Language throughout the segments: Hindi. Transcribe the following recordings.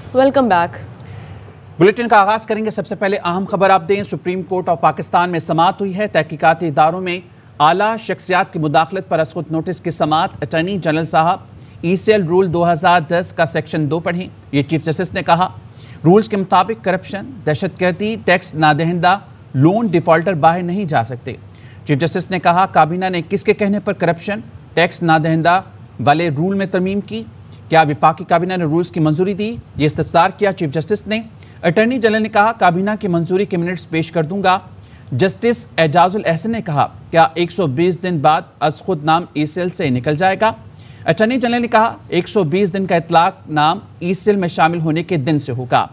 Welcome back. बुलेटिन का आगाज करेंगे। सबसे पहले अहम खबर आप दें। सुप्रीम कोर्ट ऑफ पाकिस्तान में समाअत हुई है। तहकीकाती इदारों में आला शख्सियात की मुदाखलत पर असखुद नोटिस की समाअत। अटॉर्नी जनरल साहब ECL रूल 2010 का सेक्शन 2 पढ़ें। ये चीफ जस्टिस ने कहा। रूल्स के मुताबिक करप्शन, दहशतगर्दी, टैक्स नादहिंदा, लोन डिफॉल्टर बाहर नहीं जा सकते। चीफ जस्टिस ने कहा, काबीना ने किसके कहने पर करप्शन, टैक्स नादहिंदा वाले रूल में तरमीम की? क्या वफाकी काबीना ने रूल्स की मंजूरी दी? ये इस्तफसार किया चीफ जस्टिस ने। अटॉर्नी जनरल ने कहा, काबीना की मंजूरी के मिनट्स पेश कर दूंगा। जस्टिस एजाजुल एहसन ने कहा, क्या 120 दिन बाद अज खुद नाम ECL से निकल जाएगा? अटॉर्नी जनरल ने कहा, 120 दिन का इतलाक नाम ECL में शामिल होने के दिन से होगा।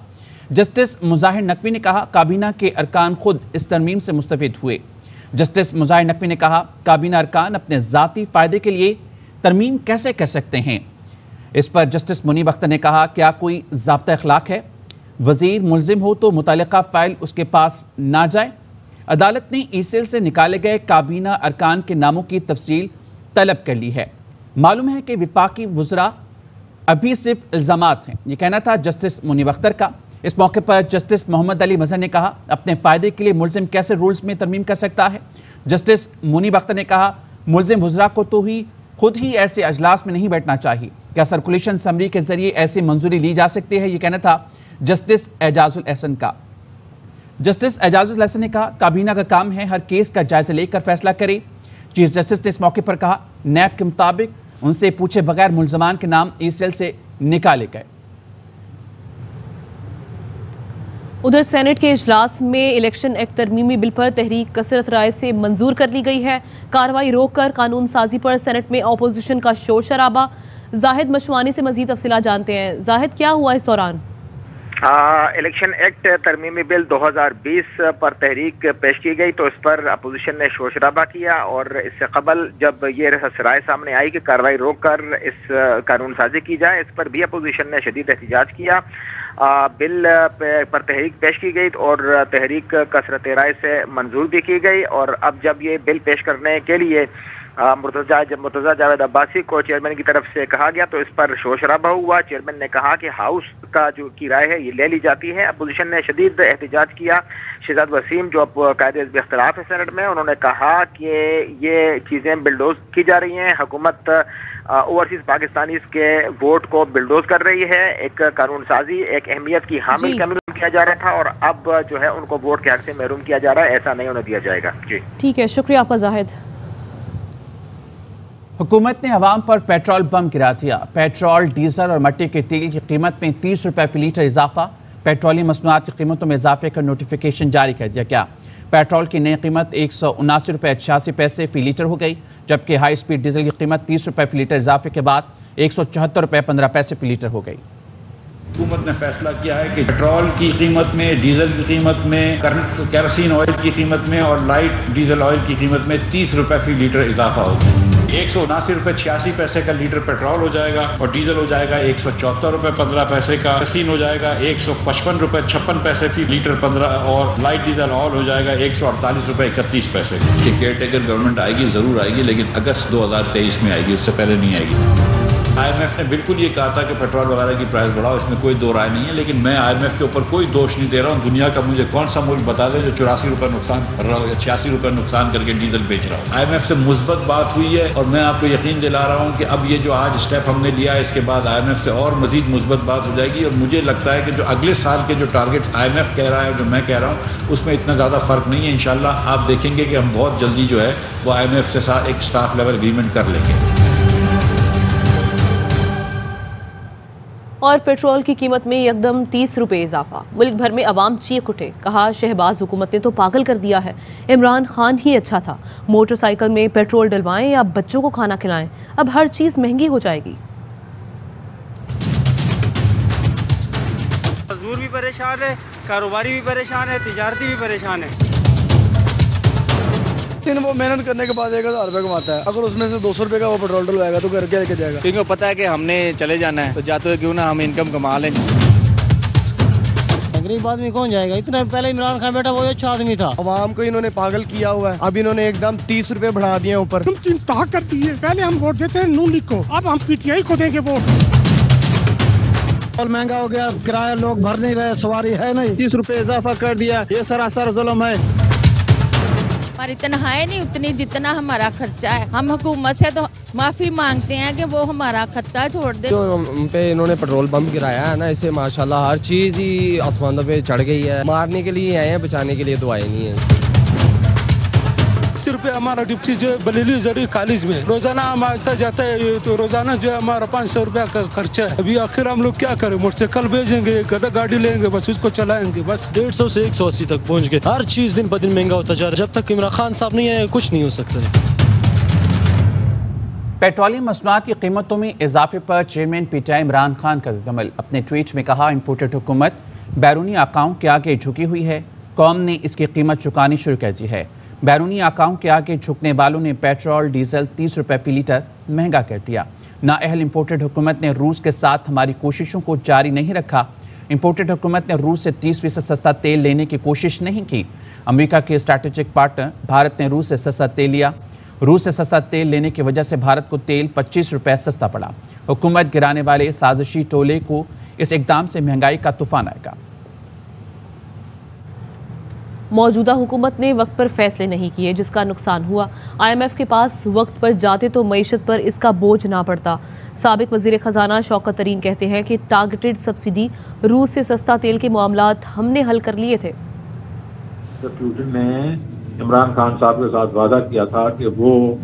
जस्टिस मुजाहिर नकवी ने कहा, काबीना के अरकान खुद इस तरमीम से मुस्तफिद हुए। जस्टिस मुजाहिर नकवी ने कहा, काबीना अरकान अपने ज़ाती फ़ायदे के लिए तरमीम कैसे कर सकते हैं? इस पर जस्टिस मुनीब अख्तर ने कहा, क्या कोई ज़ाब्ता अखलाक है? वज़ीर मुलजिम हो तो मुतालिका फ़ाइल उसके पास ना जाए। अदालत ने ECL से निकाले गए काबीना अरकान के नामों की तफसील तलब कर ली है। मालूम है कि विफाकी वज़रा अभी सिर्फ इल्ज़ामात हैं। ये कहना था जस्टिस मुनीब अख्तर का। इस मौके पर जस्टिस मोहम्मद अली मज़हर ने कहा, अपने फ़ायदे के लिए मुलजिम कैसे रूल्स में तरमीम कर सकता है? जस्टिस मुनीब अख्तर ने कहा, मुलजिम वज़रा को तो खुद ही ऐसे अजलास में नहीं बैठना चाहिए। क्या सर्कुलेशन समरी के जरिए ऐसी मंजूरी ली जा सकती है? ये कहना था जस्टिस एजाजुल एहसन का। जस्टिस एजाजुल एहसन ने कहा, काबीना का काम है हर केस का जायजा लेकर फैसला करे। चीफ जस्टिस ने इस मौके पर कहा, नैब के मुताबिक उनसे पूछे बगैर मुलजमान के नाम ECL से निकाले गए। उधर सेनेट के इजलास में इलेक्शन एक्ट तरमीमी बिल पर तहरीक कसरत राय से मंजूर कर ली गई है। कार्रवाई रोककर कानून साजी पर सेनेट में अपोजिशन का शोर शराबा। जाहिद मशवानी से मजीद तफसीलात जानते हैं। जाहिद, क्या हुआ इस दौरान? इलेक्शन एक्ट तरमीमी बिल 2020 पर तहरीक पेश की गई तो इस पर अपोजिशन ने शोर शराबा किया और इससे कबल जब ये राय सामने आई कि कार्रवाई रोककर इस कानून साजी की जाए, इस पर भी अपोजिशन ने शदीद एहतजाज किया। बिल पर तहरीक पेश की गई और तहरीक कसरत राय से मंजूर भी की गई। और अब जब ये बिल पेश करने के लिए मुर्तज़ा जावेद अब्बासी को चेयरमैन की तरफ से कहा गया तो इस पर शोर शराबा हुआ। चेयरमैन ने कहा कि हाउस का जो की राय है ये ले ली जाती है। अपोजिशन ने शदीद एहतजाज किया। शहजाद वसीम जो अब कायदे हिज़्ब इख्तिलाफ है सेनेट में, उन्होंने कहा कि ये चीज़ें बिल्डोज की जा रही हैं। हुकूमत ओवरसीज पाकिस्तानी के वोट को बिल्डोज कर रही है। एक कानून साजी एक अहमियत की हामिल कानून किया जा रहा था और अब जो है उनको वोट के हक से महरूम किया जा रहा है। ऐसा नहीं होने दिया जाएगा। जी ठीक है, शुक्रिया आपका जाहिद। हुकूमत ने अवाम पर पेट्रोल बम गिरा दिया। पेट्रोल, डीजल और मट्टी के तेल की कीमत में 30 रुपये फी लीटर इजाफा। पेट्रोलियम मसनूआत की कीमतों में इजाफे का नोटिफिकेशन जारी कर दिया गया। पेट्रोल की नई कीमत 179 रुपये 86 पैसे फी लीटर हो गई, जबकि हाई स्पीड डीजल की कीमत 30 रुपये फी लीटर इजाफे के बाद 174 रुपये 15 पैसे फी लीटर हो गई। हुकूमत ने फैसला किया है कि पेट्रोल की कीमत में, डीजल की कीमत में, केरोसिन ऑयल की कीमत में और लाइट डीजल ऑयल की कीमत में 30 रुपये फी लीटर इजाफा होगा। 179 रुपये 86 पैसे का लीटर पेट्रोल हो जाएगा और डीजल हो जाएगा 174 रुपये 15 पैसे का। केरोसिन हो जाएगा 155 रुपये 56 पैसे फी लीटर 15 और लाइट डीजल ऑयल हो जाएगा 148 रुपये 31 पैसे। ये केयर टेकर गवर्नमेंट आएगी, ज़रूर आएगी, लेकिन अगस्त 2023 में आएगी, उससे पहले नहीं आएगी। IMF ने बिल्कुल ये कहा था कि पेट्रोल वगैरह की प्राइस बढ़ाओ, इसमें कोई दो राय नहीं है, लेकिन मैं IMF के ऊपर कोई दोष नहीं दे रहा हूँ। दुनिया का मुझे कौन सा मुल्क बता दे जो 84 रुपये नुकसान कर रहा हो या 86 रुपये नुकसान करके डीजल बेच रहा हो। IMF से मुस्बत बात हुई है और मैं आपको यकीन दिला रहा हूँ कि अब ये जो आज स्टेप हमने लिया है इसके बाद IMF से और मजीद मुस्बत बात हो जाएगी। और मुझे लगता है कि जो अगले साल के जो टारगेट्स IMF कह रहा है और जो मैं कह रहा हूँ उसमें इतना ज़्यादा फ़र्क नहीं है। इंशाल्लाह आप देखेंगे कि हम बहुत जल्दी जो है वो IMF से साथ एक स्टाफ लेवल एग्रीमेंट कर लेंगे। और पेट्रोल की कीमत में एकदम 30 रुपये इजाफा। मुल्क भर में अवाम चीख उठे। कहा, शहबाज हुकूमत ने तो पागल कर दिया है। इमरान खान ही अच्छा था। मोटरसाइकिल में पेट्रोल डलवाएं या बच्चों को खाना खिलाएं, अब हर चीज़ महंगी हो जाएगी। मजदूर भी परेशान है, कारोबारी भी परेशान है, तिजारती भी परेशान है। वो मेहनत करने के बाद 1000 रुपये कमाता है, अगर उसमें से 200 रुपये का वो पेट्रोल डलवाएगा तो घर क्या लेके जाएगा? क्योंकि पता है कि हमने चले जाना है तो जाते हुए क्यों ना हम इनकम कमा लें। गरीब आदमी कौन जाएगा? इतना पहले इमरान खान बेटा वो अच्छा आदमी था। अवाम को इन्होंने पागल किया हुआ है। अब इन्होंने एकदम 30 रुपये बढ़ा दिए ऊपर। हम चिंता करती है, पहले हम वोट देते हैं नून लीग को, अब हम PTI को देंगे वोट। और महंगा हो गया, किराया लोग भर नहीं रहे, सवारी है नहीं। 30 रुपए इजाफा कर दिया, ये सरासर जुल्म है। पर इतना है नहीं उतनी जितना हमारा खर्चा है। हम हुकूमत से तो माफी मांगते हैं कि वो हमारा खर्चा छोड़ दे। जो हम पे इन्होंने पेट्रोल पंप गिराया है ना, इससे माशाल्लाह हर चीज ही आसमानों पे चढ़ गई है। मारने के लिए आए हैं, बचाने के लिए तो आए नहीं है। 80 रुपये हमारा ड्यूटी जो है बरेली जरूरी कॉलेज में रोजाना हम आता जाता है, तो रोजाना जो है हमारा 500 रुपया का खर्चा है। अभी आखिर हम लोग क्या करें, मोटरसाइकिल भेजेंगे, गधा गाड़ी लेंगे, बस उसको चलाएंगे बस। 150 से 180 तक पहुंच गए। हर चीज दिन ब दिन महंगा होता जा रहा है। जब तक इमरान खान साहब नहीं आए कुछ नहीं हो सकता है। पेट्रोलियम मसनूआत की कीमतों में इजाफे पर चेयरमैन पीटीआई इमरान खान का रद्दअमल। अपने ट्वीट में कहा, इंपोर्टेड हुकूमत बैरूनी आकाओं के आगे झुकी हुई है। कौम ने इसकी कीमत चुकानी शुरू कर दी है। बैरूनी आकाओं के आगे झुकने वालों ने पेट्रोल डीजल 30 रुपये फी लीटर महंगा कर दिया। नाअहल इंपोर्टेड हुकूमत ने रूस के साथ हमारी कोशिशों को जारी नहीं रखा। इंपोर्टेड हुकूमत ने रूस से 30% सस्ता तेल लेने की कोशिश नहीं की। अमेरिका के स्ट्रैटेजिक पार्टनर भारत ने रूस से सस्ता तेल लिया। रूस से सस्ता तेल लेने की वजह से भारत को तेल 25 रुपये सस्ता पड़ा। हुकूमत गिराने वाले साजिशी टोले को इस इकदाम से महंगाई का तूफान आएगा। मौजूदा हुकूमत ने वक्त पर फैसले नहीं किए, जिसका नुकसान हुआ। IMF के पास वक्त पर जाते तो मईशत पर इसका बोझ ना पड़ता। साबिक वजीर खजाना शौकत तरीन कहते हैं कि टारगेटेड सब्सिडी रूस से सस्ता तेल के मामलात हमने हल कर लिए थे। ने इमरान खान साहब के साथ वादा किया था कि वो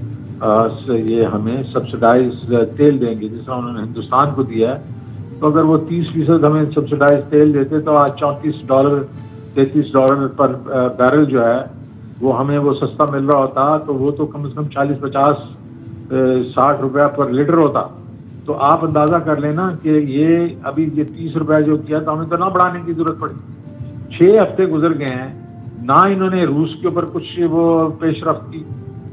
ये हमें सब्सिडाइज तेल देंगे, जिस तरह उन्होंने हिंदुस्तान को दिया है। तो अगर वो 30% हमें सब्सिडाइज तेल देते तो आज $34-33 पर बैरल जो है वो हमें वो सस्ता मिल रहा होता, तो वो तो कम से कम 40-50-60 रुपया पर लीटर होता। तो आप अंदाजा कर लेना कि ये अभी ये 30 रुपया जो किया तो हमें तो ना बढ़ाने की जरूरत पड़ी। 6 हफ्ते गुजर गए हैं, ना इन्होंने रूस के ऊपर कुछ वो पेशरफ्त की,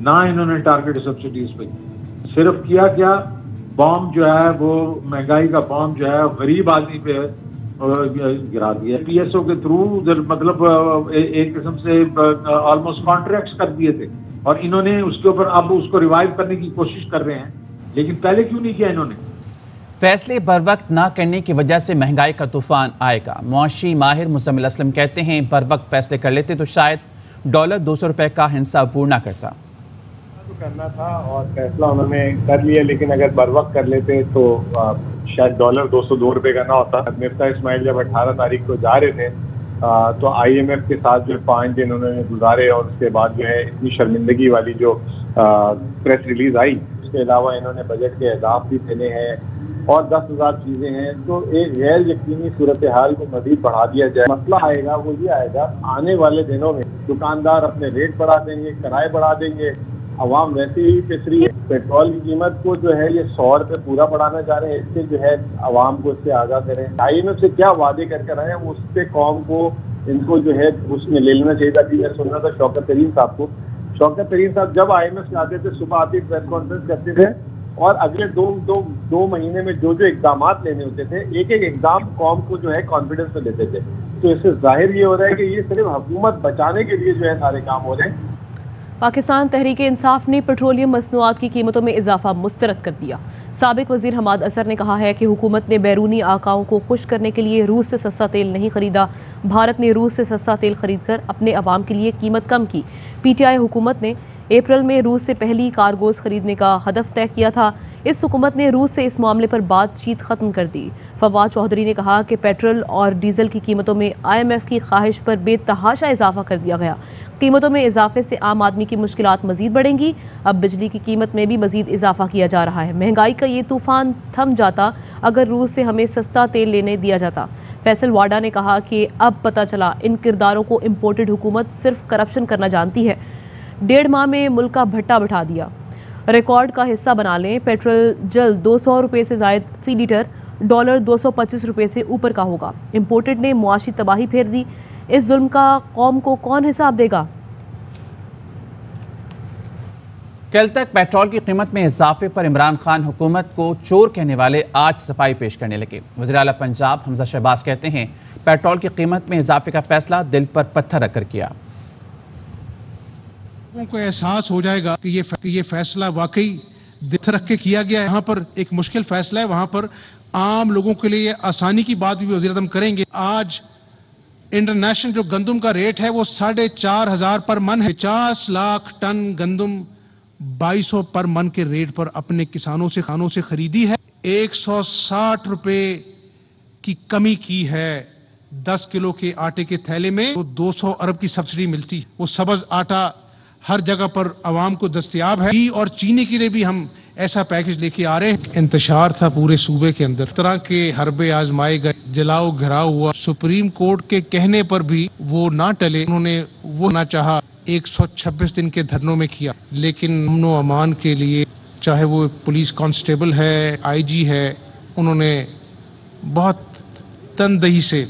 ना इन्होंने टारगेट सब्सिडीज पे। सिर्फ किया क्या, बॉम्ब जो है वो महंगाई का बॉम्ब जो है गरीब आदमी पे गिरा दिया। PSO के थ्रू मतलब एक किस्म से ऑलमोस्ट कॉन्ट्रैक्ट्स कर दिए थे, और इन्होंने उसके ऊपर अब उसको रिवाइव करने की कोशिश कर रहे हैं, लेकिन पहले क्यों नहीं किया इन्होंने। फैसले बर वक्त ना करने की वजह से महंगाई का तूफान आएगा। मुआशी माहिर मुज़म्मिल असलम कहते हैं, बर वक्त फैसले कर लेते तो शायद डॉलर 200 रुपये का हिस्सा अबूर ना करता। करना था और फैसला उन्होंने कर लिया, लेकिन अगर बर वक्त कर लेते तो शायद डॉलर 202 रुपये का ना होता। मिफ्ता इस्माइल जब 18 तारीख को जा रहे थे तो IMF के साथ जो 5 दिन उन्होंने गुजारे, और उसके बाद जो है इतनी शर्मिंदगी वाली जो प्रेस रिलीज आई, उसके अलावा इन्होंने बजट के अहदाफ भी देने हैं और 10,000 चीज़ें हैं। तो एक गैर यकीनी सूरत हाल को मज़ीद बढ़ा दिया जाए। मसला आएगा वो ये आएगा, आने वाले दिनों में दुकानदार अपने रेट बढ़ा देंगे, किराए बढ़ा देंगे, अवाम वैसे ही पिसरी है। पेट्रोल की कीमत को जो है ये 100 रुपये पूरा बढ़ाना चाह रहे हैं, इससे जो है अवाम को इससे आगाह करें। IMF से क्या वादे कर रहे हैं उससे कौम को इनको जो है उसमें ले लेना चाहिए था। मैं सुन रहा था शौकत तरीन साहब को, शौकत तरीन साहब जब IMF से आते थे सुबह आते प्रेस कॉन्फ्रेंस करते थे, और अगले दो महीने में जो इकदाम लेने होते थे, एक इकदाम कौम को जो है कॉन्फिडेंस में लेते थे। तो इससे जाहिर ये हो रहा है कि ये सिर्फ हुकूमत बचाने के लिए जो है सारे काम हो रहे हैं। पाकिस्तान तहरीक इंसाफ ने पेट्रोलियम मसनूआत की कीमतों में इजाफा मुस्तरद कर दिया। साबिक वजीर हमाद असर ने कहा है कि हुकूमत ने बैरूनी आकाओं को खुश करने के लिए रूस से सस्ता तेल नहीं खरीदा। भारत ने रूस से सस्ता तेल खरीद कर अपने अवाम के लिए कीमत कम की। PTI हुकूमत ने अप्रैल में रूस से पहली कार्गोज खरीदने का हदफ तय किया था। इस हुकूमत ने रूस से इस मामले पर बातचीत ख़त्म कर दी। फवाद चौधरी ने कहा कि पेट्रोल और डीजल की कीमतों में IMF की ख्वाहिश पर बेतहाशा इजाफा कर दिया गया। कीमतों में इजाफे से आम आदमी की मुश्किलात मजीद बढ़ेंगी। अब बिजली की कीमत में भी मजीद इजाफा किया जा रहा है। महंगाई का ये तूफान थम जाता अगर रूस से हमें सस्ता तेल लेने दिया जाता। फैसल वाडा ने कहा कि अब पता चला इन किरदारों को इम्पोर्टेड हुकूमत सिर्फ करप्शन करना जानती है। 1.5 माह में मुल्क का भट्टा बिठा दिया। रिकॉर्ड का हिस्सा बना लें, पेट्रोल जल्द 200 रुपये से ज़ायद फ़ी लीटर, डॉलर 225 रुपये से ऊपर का होगा। इम्पोर्टेड ने मुआशी तबाही फेर दी। इस जुल्म का कौम को कौन हिसाब देगा। कल तक पेट्रोल की कीमत में इजाफे पर इमरान खान हुकूमत को चोर कहने वाले आज सफाई पेश करने लगे। वज़ीर आला पंजाब हमजा शहबाज कहते हैं, पेट्रोल की कीमत में इजाफे का फैसला दिल पर पत्थर रखकर किया। को एहसास हो जाएगा कि ये फैसला वाकई दिल रख के किया गया है। यहाँ पर एक मुश्किल फैसला है, वहाँ पर आम लोगों के लिए आसानी की बात भी वज़ीर आज़म करेंगे। आज इंटरनेशनल जो गंदम का रेट है वो 4,500 पर मन है। 50 लाख टन गंदम 2200 पर मन के रेट पर अपने किसानों से खरीदी है। 160 रुपए की कमी की है 10 किलो के आटे के थैले में। तो 200 अरब की सब्सिडी मिलती है। वो सब्ज आटा हर जगह पर आवाम को दस्तयाब है। घी और चीनी के लिए भी हम ऐसा पैकेज लेके आ रहे हैं। इंतशार था पूरे सूबे के अंदर, तरह के हरबे आजमाए गए, जलाओ घराव हुआ। सुप्रीम कोर्ट के कहने पर भी वो ना टले। उन्होंने वो ना चाहा, 126 दिन के धरनों में किया, लेकिन अमन व अमान के लिए, चाहे वो पुलिस कांस्टेबल है, IG है, उन्होंने बहुत तनदही से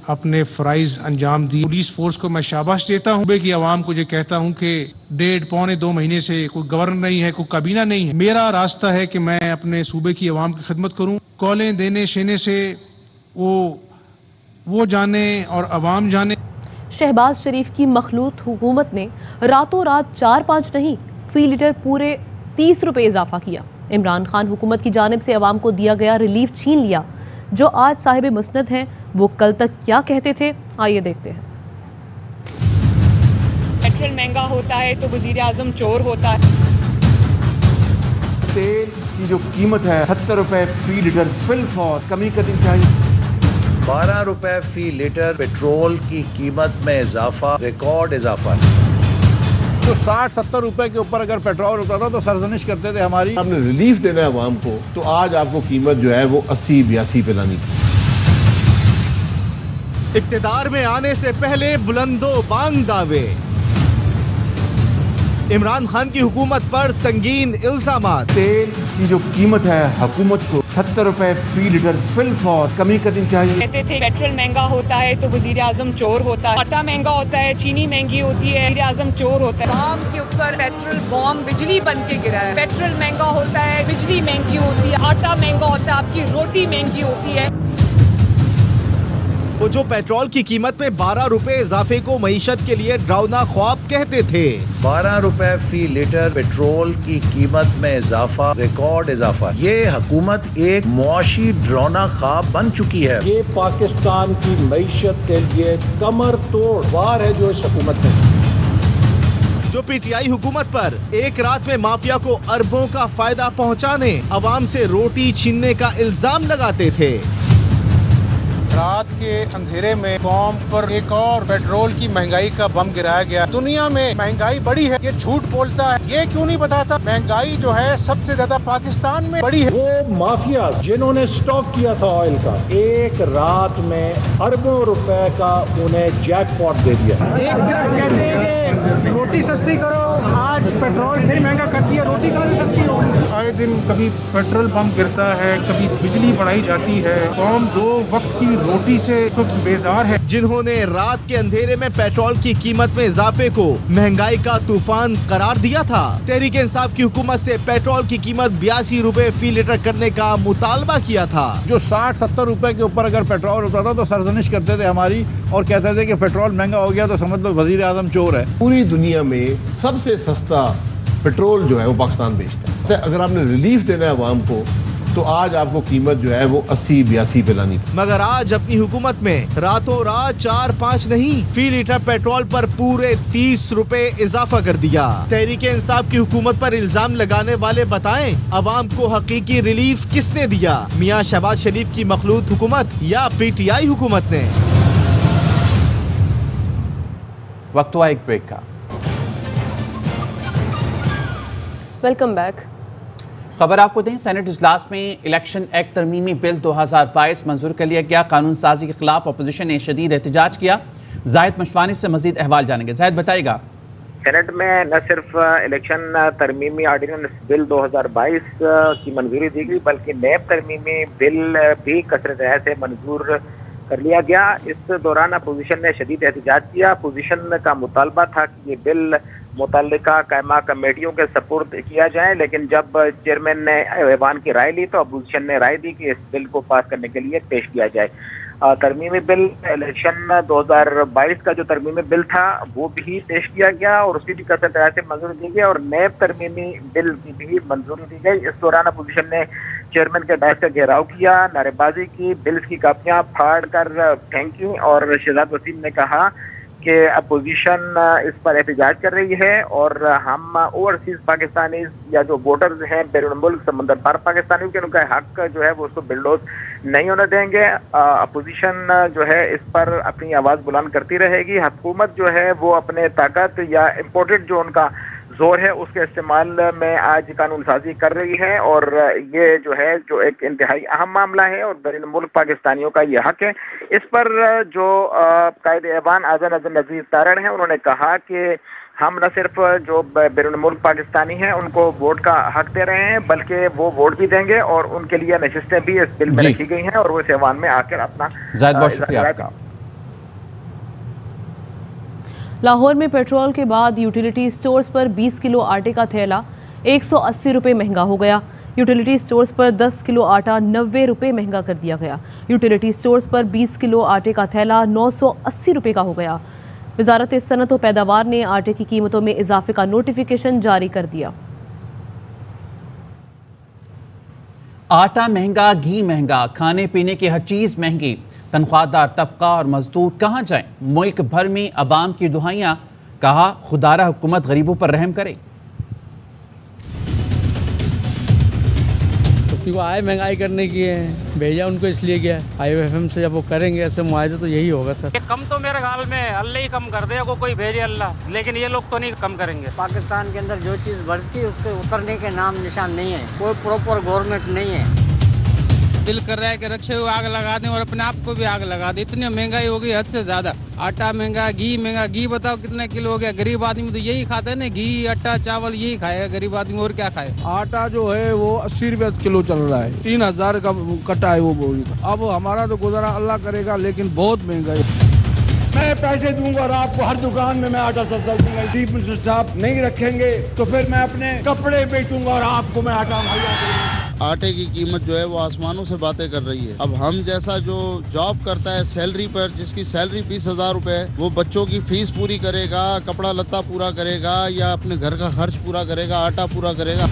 अपने फ़राइज़ अंजाम दिए। पुलिस फोर्स को मैं शाबाश देता हूँ। सूबे की आवाम को ये कहता हूँ कि 1.5-2 महीने से कोई गवर्नर नहीं है, कोई काबीना नहीं है। मेरा रास्ता है कि मैं अपने सूबे की आवाम की खिदमत करूँ। कॉलें देने शेने से वो जाने और आवाम जाने। शहबाज शरीफ की मखलूत हुकूमत ने रातों रात 4-5 नहीं, फी लीटर पूरे 30 रुपए इजाफा किया। इमरान खान हुकूमत की जानिब से आवाम को दिया गया रिलीफ छीन लिया। जो आज साहिब मुस्नद हैं, वो कल तक क्या कहते थे, आइए देखते हैं। पेट्रोल महंगा होता है तो वजीर आजम चोर होता है। तेल की जो कीमत है 70 रुपए फी लीटर, फिल फॉर कमी करनी चाहिए। 12 रुपए फी लीटर पेट्रोल की कीमत में इजाफा, रिकॉर्ड इजाफा है। तो 60-70 रुपए के ऊपर अगर पेट्रोल होता था तो सरजनिश करते थे हमारी। आपने रिलीफ देना है आवाम को, तो आज आपको कीमत जो है वो 80-82 पे लानी। इक्तिदार में आने से पहले बुलंदो बांग दावे। इमरान खान की हुकूमत पर संगीन इल्जामात। तेल की जो कीमत है हुकूमत को 70 रुपए फी लीटर, फिल फॉर कमी करनी चाहिए। कहते थे पेट्रोल महंगा होता है तो वजीर आजम चोर होता है, आटा महंगा होता है, चीनी महंगी होती है, वजीर आजम चोर होता है। आवाम के ऊपर पेट्रोल बॉम्ब बिजली बन के गिरा है। पेट्रोल महंगा होता है, बिजली महंगी होती है, आटा महंगा होता है, आपकी रोटी महंगी होती है। वो जो पेट्रोल की कीमत में 12 रुपए इजाफे को मईशत के लिए डरावना ख्वाब कहते थे। 12 रुपए फी लीटर पेट्रोल की कीमत में इजाफा, रिकॉर्ड इजाफा। ये हुकूमत एक मुआशी डरावना ख्वाब बन चुकी है। ये पाकिस्तान की मईशत के लिए कमर तोड़ वार है जो इस हुकूमत ने। जो PTI हुकूमत पर एक रात में माफिया को अरबों का फायदा पहुंचाने, अवाम से रोटी छीनने का इल्जाम लगाते थे। रात के अंधेरे में कौम पर एक और पेट्रोल की महंगाई का बम गिराया गया। दुनिया में महंगाई बढ़ी है, ये झूठ बोलता है। ये क्यों नहीं बताता महंगाई जो है सबसे ज्यादा पाकिस्तान में बढ़ी है। वो माफिया जिन्होंने स्टॉक किया था ऑयल का, एक रात में अरबों रुपए का उन्हें जैकपॉट दे दिया। कहते हैं कि रोटी सस्ती करो, आज पेट्रोल फिर महंगा कर दिया, रोटी कहाँ से सस्ती होगी। आए दिन कभी पेट्रोल पंप गिरता है, कभी बिजली बढ़ाई जाती है। कौम 2 वक्त की रोटी से बेजार है। जिन्होंने रात के अंधेरे में पेट्रोल की कीमत में इजाफे को महंगाई का तूफान करार दिया था, तहरीक इंसाफ की हुकूमत से पेट्रोल की कीमत 82 रुपए फी लीटर करने का मुतालबा किया था। जो 60-70 रुपए के ऊपर अगर पेट्रोल होता था तो सरजनिश करते थे हमारी और कहते थे कि पेट्रोल महंगा हो गया तो समझ लो वजीर आजम चोर है। पूरी दुनिया में सबसे सस्ता पेट्रोल जो है वो पाकिस्तान बेचता है। अगर आपने रिलीफ देना है आवाम को, तो आज आपको कीमत जो है वो 80-82 पे लानी। मगर आज अपनी हुकूमत में रातों रात 4-5 नहीं, फी लीटर पेट्रोल पर पूरे 30 रुपए इजाफा कर दिया। तहरीक इंसाफ की हुकूमत पर इल्जाम लगाने वाले बताएं, अवाम को हकीकी रिलीफ किसने दिया, मियां शहबाज शरीफ की मखलूत हुकूमत या PTI हुकूमत ने। वक्त हुआ एक ब्रेक का। Welcome back. खबर आपको दें, सेनेट इजलास में इलेक्शन एक्ट तरमीमी बिल 2022 मंजूर कर लिया गया। कानून साजी के खिलाफ अपोजिशन ने शदीद एहतजाज किया। जाहिद मशवानी से मजीद अहवाल जानेंगे। जाहिद बताएगा। सेनेट में न सिर्फ इलेक्शन तरमीमी ऑर्डिनेंस बिल 2022 की मंजूरी दी गई, बल्कि नैब तरमीमी बिल भी कसरत राय से मंजूर कर लिया गया। इस दौरान अपोजिशन ने शदीद एहतजाज किया। अपोजिशन का मुतालबा था कि ये बिल मुतल्लिका कायमा कमेटियों के सपुर्द किया जाए, लेकिन जब चेयरमैन ने ऐवान की राय ली तो अपोजिशन ने राय दी कि इस बिल को पास करने के लिए पेश किया जाए। तरमीमी बिल इलेक्शन 2022 का जो तरमीमी बिल था वो भी पेश किया गया और उसकी भी कसर तरह से मंजूरी दी गई और नए तरमीमी बिल की भी मंजूरी दी गई। इस दौरान अपोजिशन ने चेयरमैन के डायस का घेराव किया, नारेबाजी की, बिल्स की कापियां फाड़ कर फेंकी और शहजाद वसीम ने कहा कि अपोजिशन इस पर एहतजाज कर रही है और हम ओवरसीज पाकिस्तानी या जो वोटर्स हैं बैरून मुल्क समंदर पार पाकिस्तानियों के उनका हक जो है वो उसको बिल्डोज नहीं होने देंगे। अपोजिशन जो है इस पर अपनी आवाज़ बुलंद करती रहेगी। हुकूमत जो है वो अपने ताकत या इम्पोर्टेड जो उनका जोर है उसके इस्तेमाल में आज कानून साजी कर रही है और ये जो है जो एक इंतहाई अहम मामला है और बैरून मुल्क पाकिस्तानियों का ये हक है। इस पर जो कायद ऐवान आज़म नज़ीर तारण है उन्होंने कहा कि हम न सिर्फ जो बैरून मुल्क पाकिस्तानी हैं उनको वोट का हक दे रहे हैं बल्कि वो वोट भी देंगे और उनके लिए नशिस्तें भी इस बिल में रखी गई हैं और वो इस ऐवान में आकर अपना बहुत शुक्रिया आपका। लाहौर में पेट्रोल के बाद यूटिलिटी स्टोर्स पर 20 किलो आटे का थैला 180 रुपये महंगा हो गया। यूटिलिटी स्टोर्स पर 10 किलो आटा 90 रुपये महंगा कर दिया गया। यूटिलिटी स्टोर्स पर 20 किलो आटे का थैला 980 रुपये का हो गया। वजारत सनत व पैदावार ने आटे की कीमतों में इजाफे का नोटिफिकेशन जारी कर दिया। आटा महंगा, घी महंगा, खाने पीने की हर चीज महंगी, तनख्वाहदार तबका और मजदूर कहाँ जाएं? मुल्क भर में अवाम की दुहाइयाँ, कहा खुदारा हुकूमत गरीबों पर रहम करे। तो आए महंगाई करने की है, भेजा उनको इसलिए गया IMF से, जब वो करेंगे ऐसे मुआवजे तो यही होगा सर। ये कम तो मेरे ख्याल में अल्लाह ही कम कर दे, कोई भेजे अल्लाह, लेकिन ये लोग तो नहीं कम करेंगे। पाकिस्तान के अंदर जो चीज़ बढ़ती है उसके उतरने के नाम निशान नहीं है, कोई प्रॉपर गवर्नमेंट नहीं है। दिल कर रहा है कि रक्षे को आग लगा दें और अपने आप को भी आग लगा दें। इतनी महंगाई हो गई हद से ज्यादा। आटा महंगा, घी महंगा। घी बताओ कितने किलो हो गया? गरीब आदमी तो यही खाता है ना, घी आटा चावल यही खाएगा गरीब आदमी, और क्या खाए। आटा जो है वो 80 रुपए किलो चल रहा है, 3000 का कटा है वो बोरी। अब हमारा तो गुजारा अल्लाह करेगा, लेकिन बहुत महंगा है। मैं पैसे दूंगा और आपको हर दुकान में मैं आटा सस्ता दूंगा। चीफ मिनिस्टर साहब नहीं रखेंगे तो फिर मैं अपने कपड़े बेचूंगा और आपको मैं आटा मुहैया करूंगा। आटे की कीमत जो है वो आसमानों से बातें कर रही है। अब हम जैसा जो जॉब करता है सैलरी पर, जिसकी सैलरी 20,000 रुपए है, वो बच्चों की फीस पूरी करेगा, कपड़ा लत्ता पूरा करेगा या अपने घर का खर्च पूरा करेगा, आटा पूरा करेगा।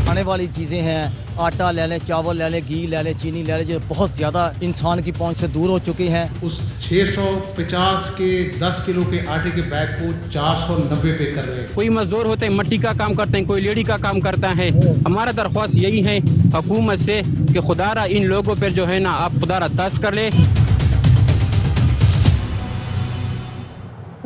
खाने वाली चीज़ें हैं, आटा ले लें, चावल ले लें, घी ले लें, चीनी ले लें, जो बहुत ज़्यादा इंसान की पहुंच से दूर हो चुकी हैं। उस 650 के 10 किलो के आटे के बैग को 490 पे कर रहे हैं। कोई मजदूर होते हैं मट्टी का काम करते हैं, कोई लेडी का काम करता है। हमारा दरख्वास्त यही है हुकूमत से कि खुदारा इन लोगों पर जो है ना आप खुदारा दस्त कर ले।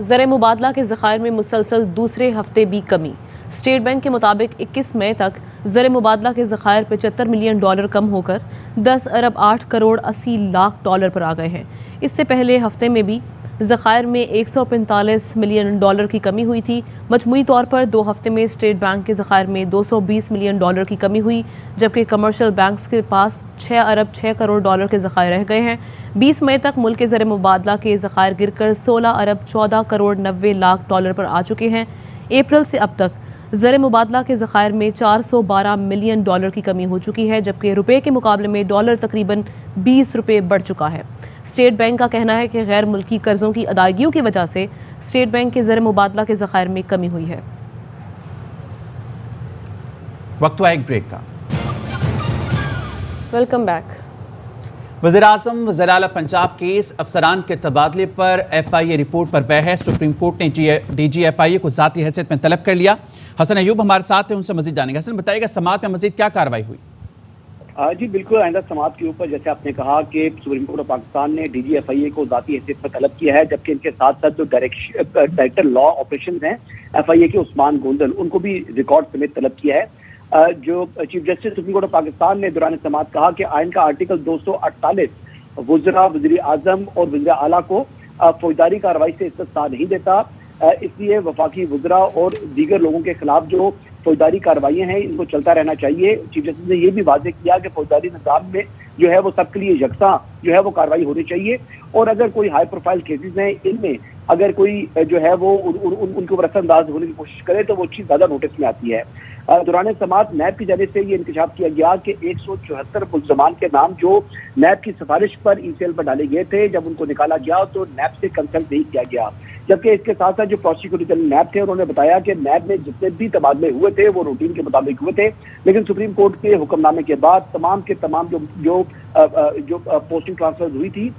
ज़र मुबादला के ज़खायर में मुसलसल दूसरे हफ्ते भी कमी। स्टेट बैंक के मुताबिक 21 मई तक ज़र मुबादला के ज़खायर $75 मिलियन कम होकर 10 अरब 8 करोड़ 80 लाख डॉलर पर आ गए हैं। इससे पहले हफ्ते में भी ज़खायर में $145 मिलियन की कमी हुई थी। मजमूई तौर पर 2 हफ्ते में स्टेट बैंक के ज़खायर में $220 मिलियन की कमी हुई, जबकि कमर्शियल बैंक्स के पास 6 अरब 6 करोड़ डॉलर के ज़खायर रह गए हैं। 20 मई तक मुल्क के ज़र मुबादला के ज़खायर गिरकर 16 अरब 14 करोड़ 90 लाख डॉलर पर आ चुके हैं। अप्रैल से अब तक ज़र मुबादला के ज़खायर में $412 मिलियन की कमी हो चुकी है, जबकि रुपये के मुकाबले में डॉलर तकरीबन 20 रुपये बढ़ चुका है। स्टेट बैंक का कहना है कि गैर मुल्की कर्ज़ों की अदायगियों की वजह से स्टेट बैंक के ज़र मुबादला के ज़खायर में कमी हुई है। वक्त हुआ एक ब्रेक का। Welcome back. वज़ीर-ए-आज़म वज़ीर आला पंजाब केस अफसरान के तबादले पर FIA रिपोर्ट पर बहस। सुप्रीम कोर्ट ने DG FIA को ज़ाती हैसियत में तलब कर लिया। हसन अयूब हमारे साथ हैं, उनसे मजीद जानेंगे। हसन, बताइएगा समाअत में मजीद क्या कार्रवाई हुई? जी बिल्कुल, आइंदा समाअत के ऊपर जैसे आपने कहा कि सुप्रीम कोर्ट ऑफ पाकिस्तान ने DG FIA को ज़ाती हैसियत पर तलब किया है, जबकि इनके साथ साथ जो डायरेक्टर लॉ ऑपरेशन हैं FIA के उस्मान गोंदल, उनको भी रिकॉर्ड समेत तलब किया है। जो chief justice supreme court of Pakistan ने दौरान समाअत कहा कि आइन का आर्टिकल 248 वज़रा, वज़ीर आज़म और वज़ीर आला को फौजदारी कार्रवाई से इस्तिस्ना नहीं देता, इसलिए वफाकी वज़रा और दीगर लोगों के खिलाफ जो फौजदारी कार्रवाइयाँ हैं इनको चलता रहना चाहिए। चीफ जस्टिस ने यह भी वाज़ेह किया कि फौजदारी निज़ाम में जो है वो सबके लिए यकसा जो है वो कार्रवाई होनी चाहिए, और अगर कोई हाई प्रोफाइल केसेस हैं इनमें अगर कोई जो है वो उनके ऊपर असरअंदाज होने की कोशिश करे तो वो चीज़ ज़्यादा नोटिस में आती है। दौरान समाअत नैब की जानिब से ये इंकशाफ किया गया कि 174 मुल्ज़मान के नाम जो नैब की सिफारिश पर ECL पर डाले गए थे, जब उनको निकाला गया तो नैब से कंसल्ट नहीं किया गया। जबकि इसके साथ साथ जो प्रोसिक्यूटर जनरल नैब थे उन्होंने बताया कि नैब में जितने भी तबादले हुए थे वो रूटीन के मुताबिक हुए थे, लेकिन सुप्रीम कोर्ट के हुक्मनामे के बाद तमाम के तमाम जो पोस्टिंग ट्रांसफर हुई थी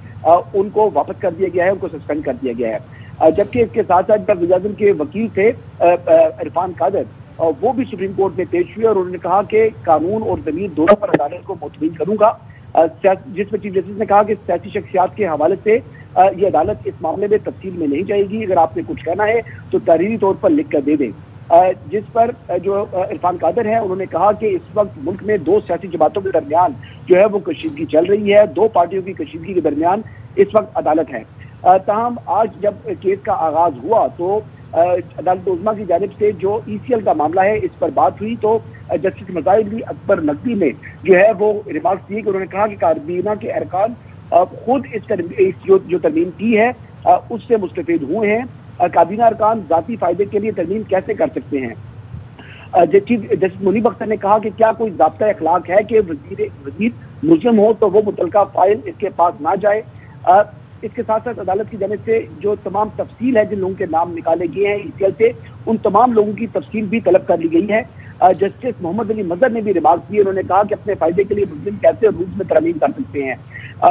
उनको वापस कर दिया गया है, उनको सस्पेंड कर दिया गया है। जबकि इसके साथ साथ जब वज़ीर-ए-आज़म के वकील थे इरफान कादर, वो भी सुप्रीम कोर्ट में पेश हुए और उन्होंने कहा कि कानून और ज़मीन दोनों पर अदालत को मुतमिन करूंगा, जिसमें चीफ जस्टिस ने कहा कि सियासी शख्सियात के हवाले से ये अदालत इस मामले में तफसील में नहीं जाएगी, अगर आपने कुछ कहना है तो तहरीरी तौर पर लिख कर दे दें। जिस पर जो इरफान कादर है उन्होंने कहा कि इस वक्त मुल्क में दो सियासी जमातों के दरमियान जो है वो कशीदगी चल रही है, दो पार्टियों की कशीदगी के दरमियान इस वक्त अदालत है। ताहम आज जब केस का आगाज हुआ तो अदालत उज़्मा की जानिब से जो ECL का मामला है इस पर बात हुई तो जस्टिस मज़ाहिर अकबर नकवी ने जो है वो रिमार्क दिए कि उन्होंने कहा कि काबीना के अरकान खुद इस जो तरमीम की है उससे मुस्तफीद हुए हैं। काबीना अरकान जाती फायदे के लिए तरमीम कैसे कर सकते हैं। जस्टिस मुनीब अख्तर ने कहा कि क्या कोई ज़ाब्ता अखलाक है कि वज़ीर मुस्लिम हो तो वो मुतलका फाइल इसके पास ना जाए। इसके साथ साथ अदालत की जानिब से जो तमाम तफसील है जिन लोगों के नाम निकाले गए हैं ECL से, उन तमाम लोगों की तफसील भी तलब कर ली गई है। जस्टिस मोहम्मद अली मजहर ने भी रिमार्क दिए, उन्होंने कहा कि अपने फायदे के लिए मुस्लिम कैसे रूल्स में तरमीम कर सकते हैं।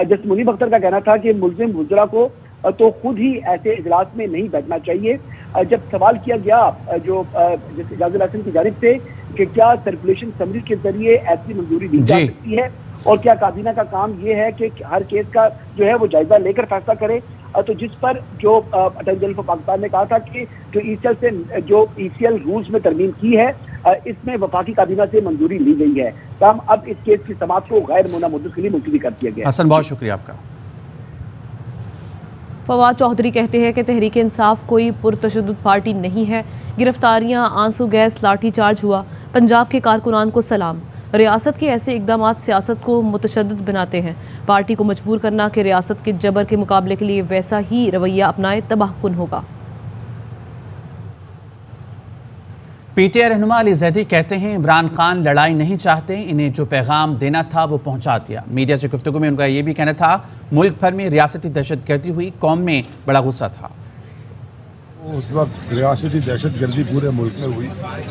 जस्टिस मुनीब अख्तर का कहना था कि मुस्लिम वुज़रा को तो खुद ही ऐसे इजलास में नहीं बैठना चाहिए। जब सवाल किया गया जो जस्टिस इजाज़ुल हसन की जानिब से कि क्या सर्कुलेशन समरी के जरिए ऐसी मंजूरी दी जा सकती है और क्या काबीना का काम ये है कि हर केस का जो है वो जायजा लेकर फैसला करे, तो जिस पर जो अटॉर्नी जनरल ऑफ पाकिस्तान ने कहा था कि जो ECL रूल्स में तरमीम की है इसमें वफाकी काबीना से मंजूरी ली गई है। तमाम अब इस केस की समाअत को गैर मुनअमुद्दत के लिए मुलतवी कर दिया गया। हसन, बहुत शुक्रिया आपका। फवाद चौधरी कहते हैं कि तहरीक इंसाफ कोई पुरतशद्दुद पार्टी नहीं है। गिरफ्तारियां, आंसू गैस, लाठी चार्ज हुआ। पंजाब के कारकुनान को सलाम। रियासत के ऐसे इकदाम सियासत को मुतशद्दिद बनाते हैं। पार्टी को मजबूर करना कि रियासत के जबर के मुकाबले के लिए वैसा ही रवैया अपनाए तबाहकुन होगा। PTI रहनुमा अली जैदी कहते हैं इमरान खान लड़ाई नहीं चाहते, इन्हें जो पैगाम देना था वो पहुंचा दिया। मीडिया से गुफ्तगू में उनका ये भी कहना था मुल्क भर में रियासती दहशतगर्दी हुई, कौम में बड़ा गुस्सा था। उस वक्त रियासती दहशतगर्दी पूरे मुल्क में हुई,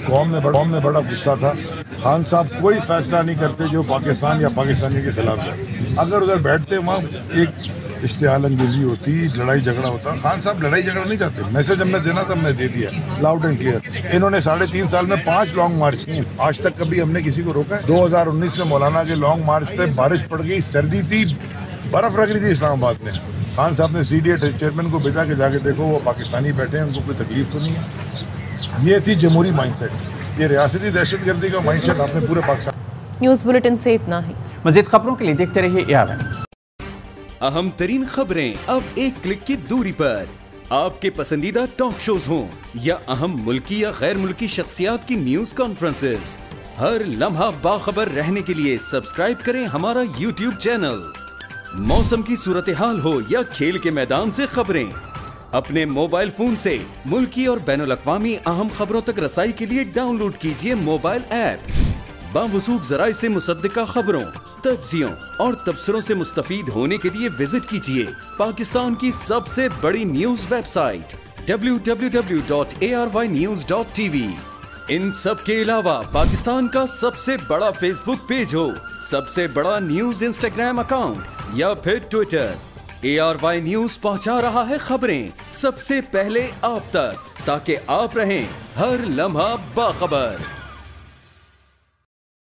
कौम में बड़ा गुस्सा था। खान साहब कोई फैसला नहीं करते जो पाकिस्तान या पाकिस्तानी के खिलाफ है। अगर उधर बैठते वहाँ एक इश्तिहाल अंगेजी होती, लड़ाई झगड़ा होता। खान साहब लड़ाई झगड़ा नहीं चाहते। मैसेज हमने देना था, हमने दे दिया लाउड एंड क्लियर। इन्होंने 3.5 साल में 5 लॉन्ग मार्च किए, आज तक कभी हमने किसी को रोका है। 2019 में मौलाना के लॉन्ग मार्च पे बारिश पड़ गई, सर्दी थी, बर्फ लग रही थी इस्लामाबाद में। खान साहब ने CDA चेयरमैन को भेजा कि जाके देखो वो पाकिस्तानी बैठे हैं, उनको कोई तकलीफ तो नहीं है। ये थी जमहूरी माइंडसेट। ये रियासती दहशतगर्दी का माइंडसेट आपने पूरे पाकिस्तान। न्यूज़ बुलेटिन से इतना ही। मज़ीद खबरों के लिए देखते रहिए AR न्यूज़। अहम तरीन खबरें अब एक क्लिक की दूरी पर। आपके पसंदीदा टॉक शोज हों या अहम मुल्की या गैर मुल्की शख्सियात की न्यूज कॉन्फ्रेंसेस, हर लम्हा बाखबर रहने के लिए सब्सक्राइब करें हमारा YouTube चैनल। मौसम की सूरत हाल हो या खेल के मैदान से खबरें, अपने मोबाइल फोन से मुल्की और बैनुल-अक़वामी अहम खबरों तक रसाई के लिए डाउनलोड कीजिए मोबाइल ऐप। बावसूख ज़राए से मुसद्दिका खबरों, तज्ज़ियों और तबसरों से मुस्तफ़ीद होने के लिए विजिट कीजिए पाकिस्तान की सबसे बड़ी न्यूज़ वेबसाइट www.arYnews.tv। इन सब के अलावा पाकिस्तान का सबसे बड़ा फेसबुक पेज हो, सबसे बड़ा न्यूज़ इंस्टाग्राम अकाउंट या फिर ट्विटर, ARY न्यूज़ पहुंचा रहा है खबरें सबसे पहले आप तक, ताकि आप रहें हर लम्हा बाखबर।